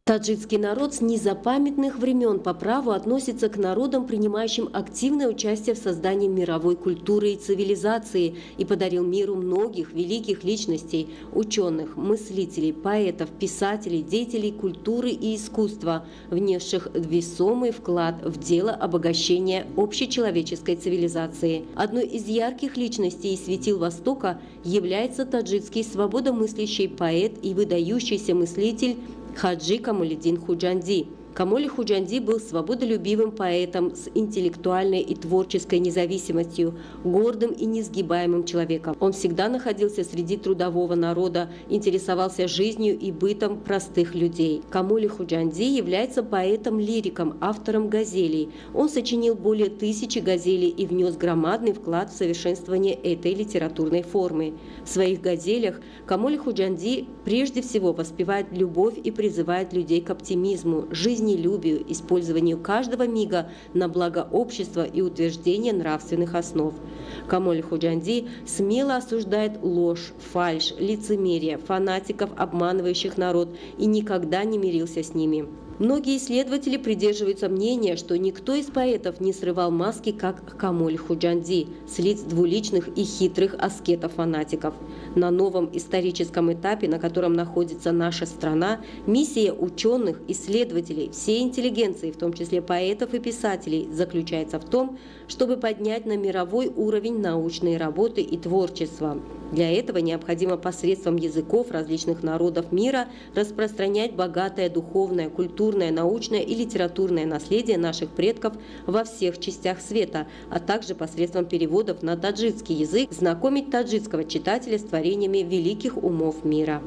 Таджикский народ с незапамятных времен по праву относится к народам, принимающим активное участие в создании мировой культуры и цивилизации, и подарил миру многих великих личностей, ученых, мыслителей, поэтов, писателей, деятелей культуры и искусства, внесших весомый вклад в дело обогащения общечеловеческой цивилизации. Одной из ярких личностей и светил Востока является таджикский свободомыслящий поэт и выдающийся мыслитель Хаджи Камолиддин Худжанди. Камоли Худжанди был свободолюбивым поэтом с интеллектуальной и творческой независимостью, гордым и несгибаемым человеком. Он всегда находился среди трудового народа, интересовался жизнью и бытом простых людей. Камоли Худжанди является поэтом-лириком, автором газелей. Он сочинил более 1000 газелей и внес громадный вклад в совершенствование этой литературной формы. В своих газелях Камоли Худжанди прежде всего воспевает любовь и призывает людей к оптимизму, жизнелюбию, использованию каждого мига на благо общества и утверждение нравственных основ. Камоли Худжанди смело осуждает ложь, фальшь, лицемерие, фанатиков, обманывающих народ, и никогда не мирился с ними. Многие исследователи придерживаются мнения, что никто из поэтов не срывал маски, как Камоли Худжанди, с лиц двуличных и хитрых аскетов-фанатиков. На новом историческом этапе, на котором находится наша страна, миссия ученых, исследователей, всей интеллигенции, в том числе поэтов и писателей, заключается в том, чтобы поднять на мировой уровень научные работы и творчество. Для этого необходимо посредством языков различных народов мира распространять богатое духовное, культурное, научное и литературное наследие наших предков во всех частях света, а также посредством переводов на таджикский язык знакомить таджикского читателя с творениями великих умов мира.